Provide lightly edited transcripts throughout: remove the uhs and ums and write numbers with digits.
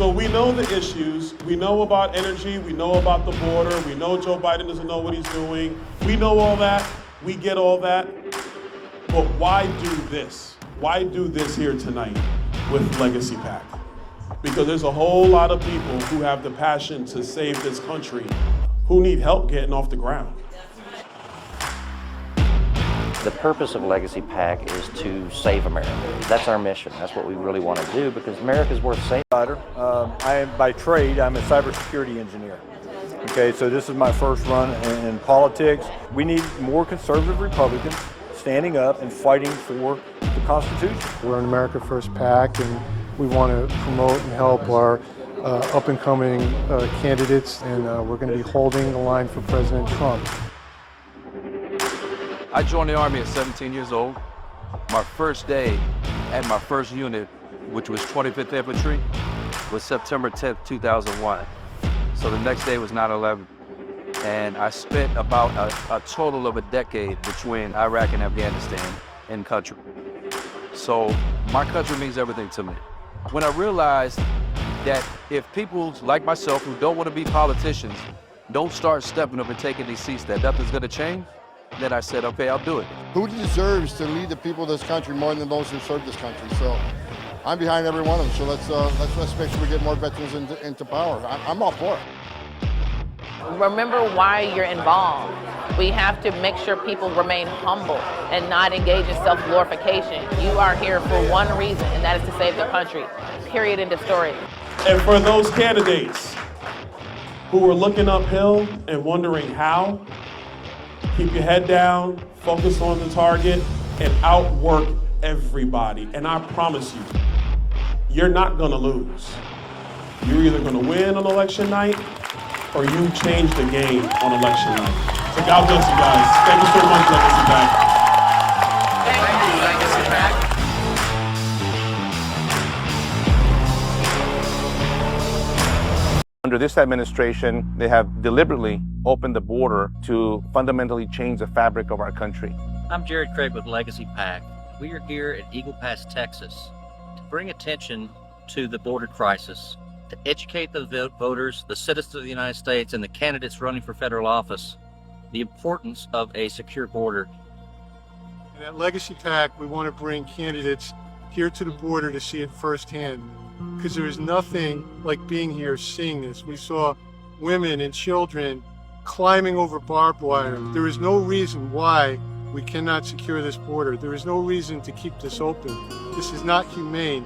So we know the issues, we know about energy, we know about the border, we know Joe Biden doesn't know what he's doing. We know all that, we get all that. But why do this? Why do this here tonight with Legacy PAC? Because there's a whole lot of people who have the passion to save this country who need help getting off the ground. The purpose of Legacy PAC is to save America. That's our mission. That's what we really want to do because America's worth saving. I am by trade, I'm a cybersecurity engineer. Okay, so this is my first run in politics. We need more conservative Republicans standing up and fighting for the Constitution. We're an America First PAC, and we want to promote and help our up-and-coming candidates, and we're going to be holding the line for President Trump. I joined the Army at 17 years old. My first day at my first unit, which was 25th Infantry, was September 10th, 2001. So the next day was 9/11. And I spent about a total of a decade between Iraq and Afghanistan in country. So my country means everything to me. When I realized that if people like myself who don't want to be politicians don't start stepping up and taking these seats, that nothing's going to change, then I said, okay, I'll do it. Who deserves to lead the people of this country more than those who serve this country? So I'm behind every one of them. So let's make sure we get more veterans into power. I'm all for it. Remember why you're involved. We have to make sure people remain humble and not engage in self-glorification. You are here for one reason, and that is to save the country. Period. End of story. And for those candidates who are looking uphill and wondering how, keep your head down, focus on the target, and outwork everybody. And I promise you, you're not gonna lose. You're either gonna win on election night or you change the game on election night. So God bless you guys. Thank you so much, Legacy PAC. Thank you, Legacy PAC. Under this administration, they have deliberately opened the border to fundamentally change the fabric of our country. I'm Jared Craig with Legacy PAC. We are here at Eagle Pass, Texas, to bring attention to the border crisis, to educate the voters, the citizens of the United States, and the candidates running for federal office, the importance of a secure border. And at Legacy PAC, we want to bring candidates here to the border to see it firsthand, because there is nothing like being here, seeing this. We saw women and children climbing over barbed wire. There is no reason why we cannot secure this border. There is no reason to keep this open. This is not humane.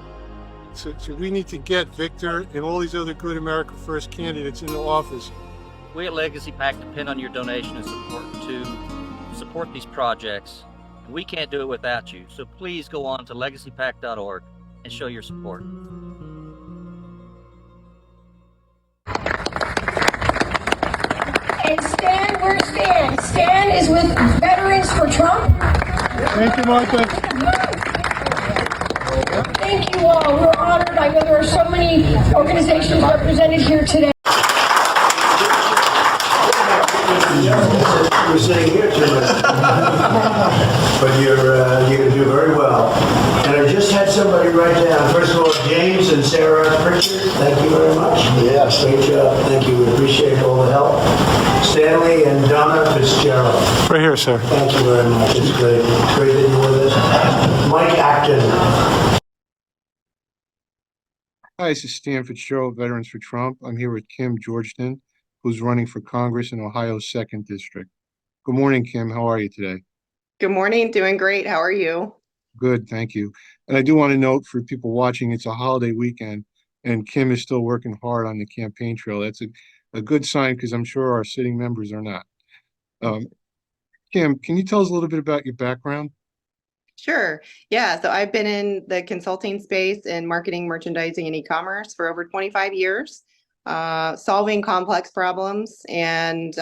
So we need to get Victor and all these other good America First candidates into office. We at Legacy PAC depend on your donation and support to support these projects. We can't do it without you. So please go on to legacypac.org and show your support. And Stan, where's Stan? Stan is with Veterans for Trump. Thank you, Martha. Thank you all. We're honored. I know there are so many organizations represented here today. We're sitting here tonight, but you're going to do very well. And I just had somebody write down, first of all, James and Sarah Pritchard, thank you very much. Yes. Great job. Thank you. We appreciate all the help. Stanley and Donna Fitzgerald. Right here, sir. Thank you very much. It's great. It's great that you're with us. Mike Acton. Hi, this is Stan Fitzgerald, Veterans for Trump. I'm here with Kim Georgeton, who's running for Congress in Ohio's 2nd District. Good morning, Kim. How are you today? Good morning. Doing great. How are you? Good, thank you. And I do want to note for people watching, it's a holiday weekend, and Kim is still working hard on the campaign trail. That's a good sign, because I'm sure our sitting members are not. Kim, can you tell us a little bit about your background? Sure. Yeah. So I've been in the consulting space in marketing, merchandising, and e-commerce for over 25 years, solving complex problems and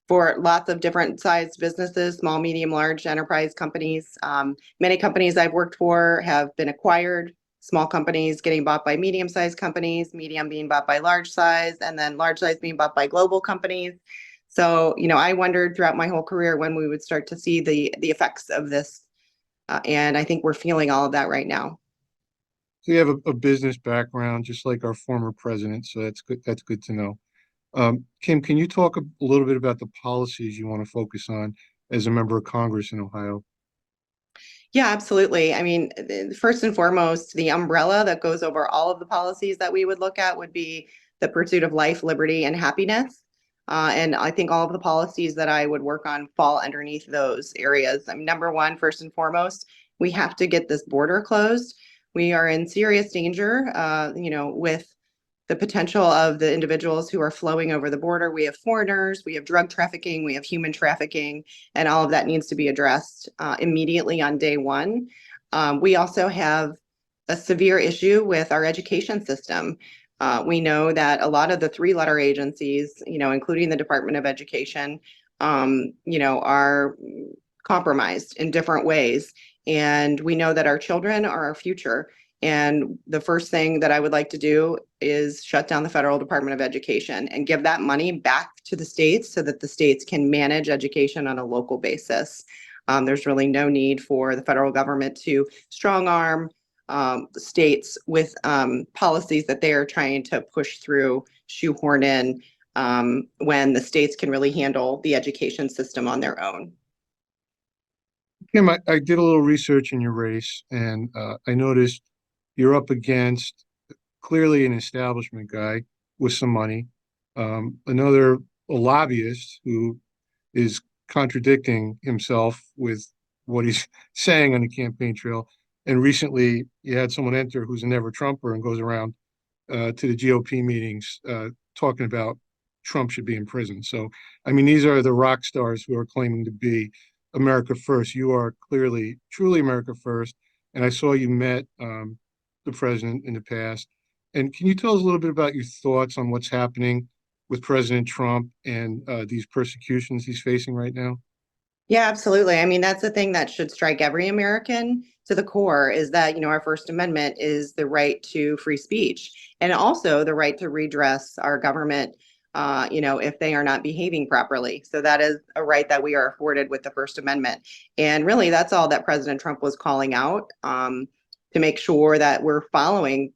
for lots of different sized businesses, small, medium, large enterprise companies. Many companies I've worked for have been acquired, small companies getting bought by medium-sized companies, medium being bought by large size, and then large size being bought by global companies. So, I wondered throughout my whole career when we would start to see the effects of this. And I think we're feeling all of that right now. So you have a business background, just like our former president. So that's good. That's good to know. Kim, can you talk a little bit about the policies you want to focus on as a member of Congress in Ohio? Yeah, absolutely. I mean, first and foremost, the umbrella that goes over all of the policies that we would look at would be the pursuit of life, liberty, and happiness. And I think all of the policies that I would work on fall underneath those areas. I mean, number one, first and foremost, we have to get this border closed. We are in serious danger, with the potential of the individuals who are flowing over the border. We have foreigners, we have drug trafficking, we have human trafficking, and all of that needs to be addressed immediately on day one. We also have a severe issue with our education system. We know that a lot of the three-letter agencies, including the Department of Education, are compromised in different ways. And we know that our children are our future. And the first thing that I would like to do is shut down the federal Department of Education and give that money back to the states so that the states can manage education on a local basis. There's really no need for the federal government to strong arm states with policies that they are trying to push through, shoehorn in, when the states can really handle the education system on their own. Kim, I did a little research in your race, and I noticed you're up against clearly an establishment guy with some money, a lobbyist who is contradicting himself with what he's saying on the campaign trail. And recently, you had someone enter who's a never Trumper and goes around to the GOP meetings talking about Trump should be in prison. So, I mean, these are the rock stars who are claiming to be America first. You are clearly, truly America first. And I saw you met the president in the past. And can you tell us a little bit about your thoughts on what's happening with President Trump and these persecutions he's facing right now? Yeah, absolutely. I mean, that's the thing that should strike every American to the core is that, our First Amendment is the right to free speech and also the right to redress our government, if they are not behaving properly. So that is a right that we are afforded with the First Amendment. And really, that's all that President Trump was calling out to make sure that we're following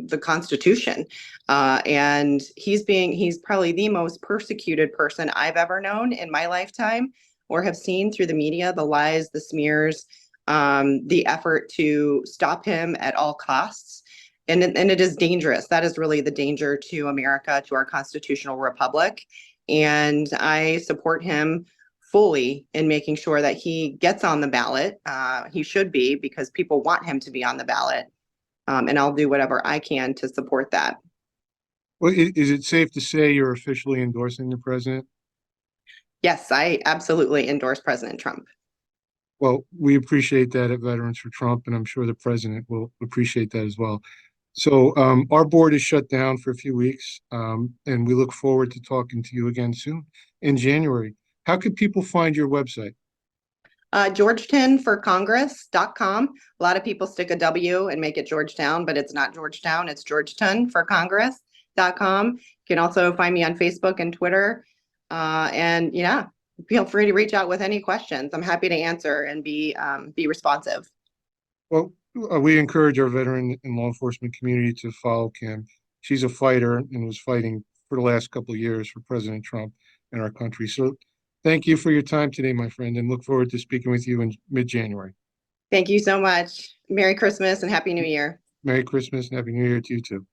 the Constitution. And he's probably the most persecuted person I've ever known in my lifetime or have seen through the media, the lies, the smears, the effort to stop him at all costs. And it is dangerous. That is really the danger to America, to our constitutional republic. And I support him fully in making sure that he gets on the ballot. He should be, because people want him to be on the ballot. And I'll do whatever I can to support that. Well, is it safe to say you're officially endorsing the president? Yes, I absolutely endorse President Trump. Well, we appreciate that at Veterans for Trump, and I'm sure the president will appreciate that as well. So our board is shut down for a few weeks, and we look forward to talking to you again soon in January. How can people find your website? Georgetonforcongress.com. A lot of people stick a W and make it Georgetown, but it's not Georgetown. It's Georgetonforcongress.com. You can also find me on Facebook and Twitter. And yeah, feel free to reach out with any questions. I'm happy to answer and be responsive. Well, we encourage our veteran and law enforcement community to follow Kim. She's a fighter and was fighting for the last couple of years for President Trump in our country. So thank you for your time today, my friend, and look forward to speaking with you in mid-January. Thank you so much. Merry Christmas and Happy New Year. Merry Christmas and Happy New Year to you too.